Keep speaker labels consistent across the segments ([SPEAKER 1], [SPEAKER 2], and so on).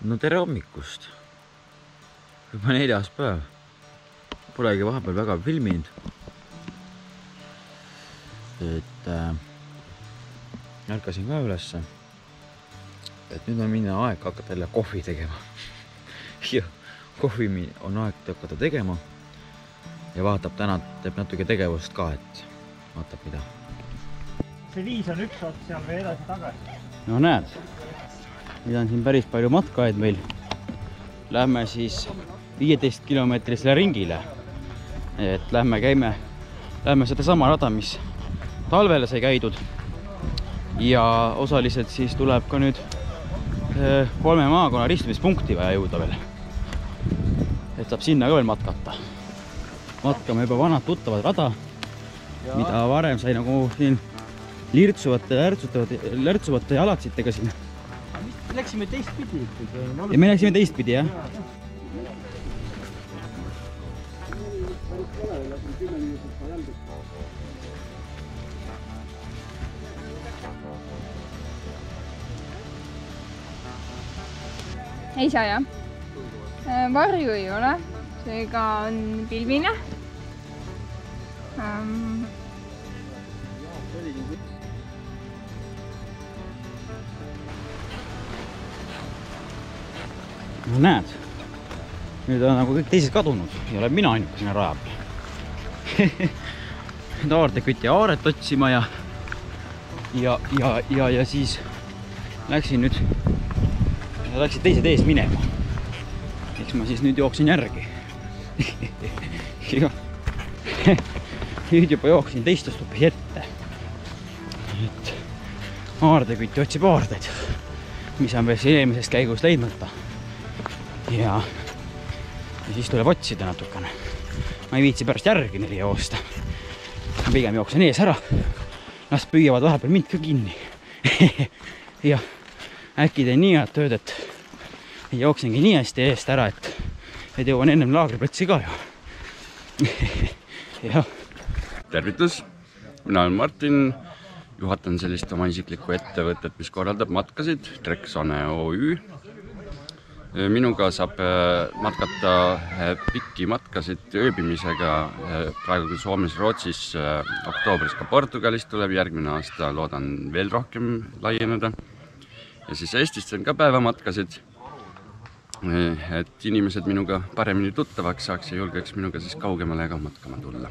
[SPEAKER 1] No tere hommikust. Juba 4. päev. Polegi vahepeal väga filminud. Ärkasin ka ülesse. Nüüd on minna aeg hakata jälle kohvi tegema. Ja kohvi on aeg hakata tegema. Ja vaatab täna, teeb natuke tegevust ka, et vaatab mida.
[SPEAKER 2] See viis on üks ots seal või edasi tagasi.
[SPEAKER 1] No näed, nüüd on siin päris palju matkaid meil. Lähme siis 15 kilomeetrisele ringile. Et lähme seda sama rada, mis talvele sai käidud. Ja osaliselt siis tuleb ka nüüd 3 maakonna ristumispunkti vaja jõuda veel. Et saab sinna ka veel matkata. Matkame juba vanad tuttavad rada, mida varem sai nagu siin lärtsuvate jalatsitega siin.
[SPEAKER 2] Läksime teistpidi.
[SPEAKER 1] Ja me läksime teistpidi, jah?
[SPEAKER 3] Ei saa, jah. Varju ei ole. Seega on pilvine.
[SPEAKER 1] No näed, nüüd on nagu kõik teised kadunud ja olen mina ainuke sinna rajab. Aardekütt ja aaret otsima ja siis läksin teise tees minema. Eks ma siis nüüd jooksin järgi. Ja nüüd juba jooksin teistest hoopis ette. Et aardekütt otsib aardeid, mis on veel eelmisest käigust leidmata. Ja siis tuleb otsida natukene. Ma ei viitsi pärast järgi neile joosta. Ma pigem jooksen ees ära. Las püüavad vahepeal mind ka kinni. Ja äkki teen nii head tööd, et jooksengi nii hästi eest ära, et jõuan ennem laagriplatsi ka ju. Ja.
[SPEAKER 4] Tervitus! Mina olen Martin. Juhatan sellist oma isiklikku ettevõtet, mis korraldab matkasid, Treksone OÜ. Minuga saab matkata pikki matkasid ööbimisega praegu Soomes, Rootsis, oktoobris ka Portugalist tuleb, järgmine aasta loodan veel rohkem laieneda. Ja siis Eestist on ka päevamatkasid, et inimesed minuga paremini tuttavaks saaks ja julgeks minuga siis kaugemale ka matkama tulla.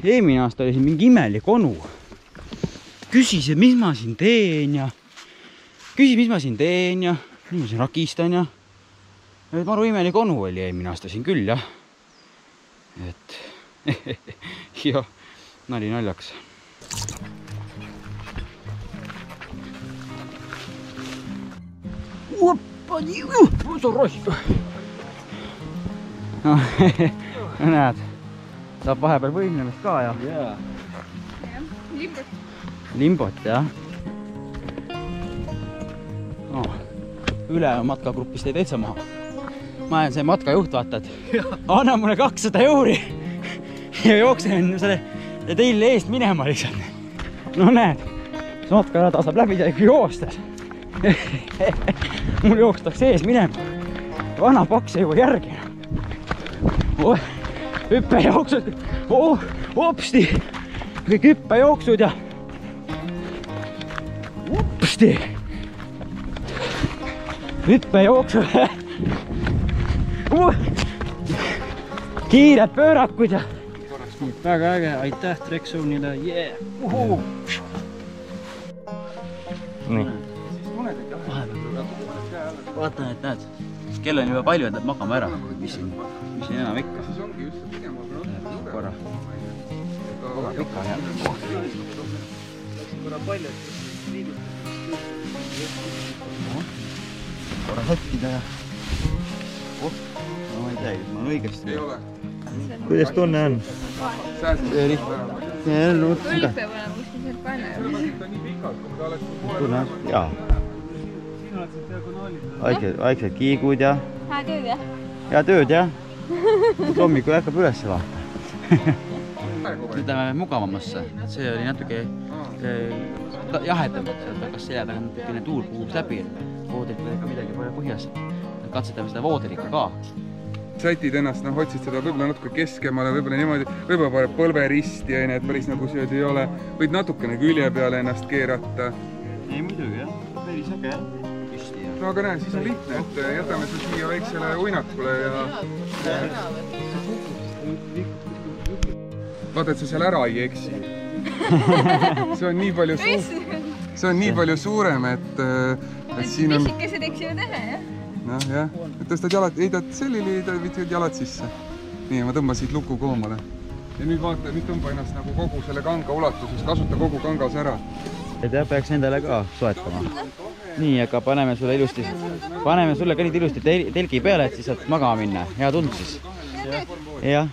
[SPEAKER 1] Eelmine aasta oli siin mingi imelik onu. Küsis, et mis ma siin teen ja mis ma siin rakistan ja maru imelik onu oli eelmine aasta siin küll, jah. Et ja nali naljaks. Näed, saab vahepeal võimlemist ka ja limbot, jah. Üle matkagrupist ei täitsa maha. Ma olen see matkajuht, vaatad. Anna mulle 200 euri ja jooksen selle teile eest minema lihtsalt. No näed, see matkarada saab läbi täiega joostes. Mul jookstakse ees minema. Vana paks ei jõua järgi. Hüppejooksud. Hopsti. Kõik hüppejooksud ja hopsti. Hüppejooksud. Kiired pöörakud ja
[SPEAKER 2] Väga äge, aitäh Treksone'ile.
[SPEAKER 1] Nii. Vaatan, et näed, kell on juba palju, et läheb magama ära, mis siin enam ikka. Korra pikka on jah. Korra sättida ja ma ei tea, ma olen õigesti. Kuidas tunne on?
[SPEAKER 3] Kõlg peab olema kuskil seal kaina juures.
[SPEAKER 1] Tunne on? Jaa. Vaikselt kiigud ja...
[SPEAKER 3] Hää tööd, jah?
[SPEAKER 1] Hea tööd, jah. Hommikul hakkab üles vaata. Nüüd läheme mugavamasse. See oli natuke jahedam, et kas selja taga natukene tuul puhub läbi, voodriga ka midagi pole põhjas. Katsetame seda voodriga ka.
[SPEAKER 5] Sätid ennast, otsid seda võib-olla natuke keskemale, võib-olla niimoodi, võib-olla paneb põlve risti, et päris nagu sööd ei ole. Võid natukene külje peale ennast keerata.
[SPEAKER 2] Ei muidugi jah, päris äge jah.
[SPEAKER 5] No aga näe, siis on lihtne, et jätame seda siia väiksele uinakule ja... Vaata, et sa seal ära ei eksi. See on nii palju suurem, et siin on...
[SPEAKER 3] Pisikesed eksivad ära, jah?
[SPEAKER 5] Noh, jah. Tõstad jalad, heidad sellili, viid jalad sisse. Nii, ma tõmbasid luku koomale. Ja nüüd vaata, nüüd tõmba ennast nagu kogu selle kanga ulatuses, kasuta kogu kangas ära.
[SPEAKER 1] Ja peaks endale ka soetama. Nii, aga paneme sulle ka nüüd ilusti telgi peale, et siis saad magama minna. Hea tund siis. Jah.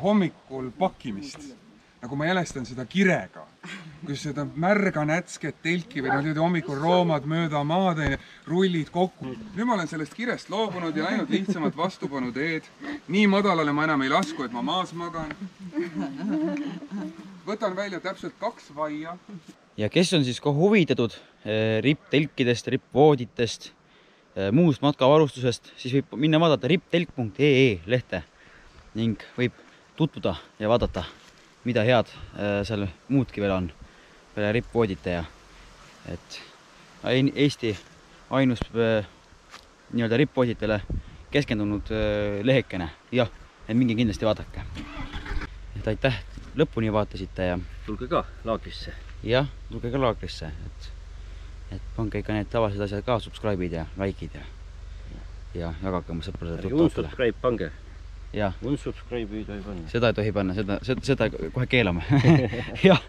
[SPEAKER 5] Hommikul pakkimist. Nagu ma jälestan seda kirega, kus seda märga nätsket telki või hommikul roomad mööda maad, rullid kokku. Nüüd ma olen sellest kirest loobunud ja läinud lihtsamalt vastupanu teed. Nii madalale ma enam ei lasku, et ma maas magan. Võtan välja täpselt 2 vaia.
[SPEAKER 1] Ja kes on siis ka huvitatud ripptelkidest, rippvooditest, muust matkavarustusest, siis võib minna vaadata ripptelk.ee lehte ning võib tutvuda ja vaadata, mida head seal muudki veel on peale rippvoodite ja et Eesti ainus nii-öelda rippvooditele keskendunud lehekene. Jah, et mingi kindlasti vaadake. Et aitäh, lõpuni vaatasite ja
[SPEAKER 6] tulge ka laagrisse.
[SPEAKER 1] Jah, tulge ka laagrisse, et pange ikka need tavalised asjad ka, subscribe'id ja like'id ja jagage oma sõpradele tuttavatele.
[SPEAKER 6] Unsubscribe pange.
[SPEAKER 1] Ja.
[SPEAKER 6] Unsubscribe ei tohi panna.
[SPEAKER 1] Seda ei tohi panna, seda kohe keelame. Jah.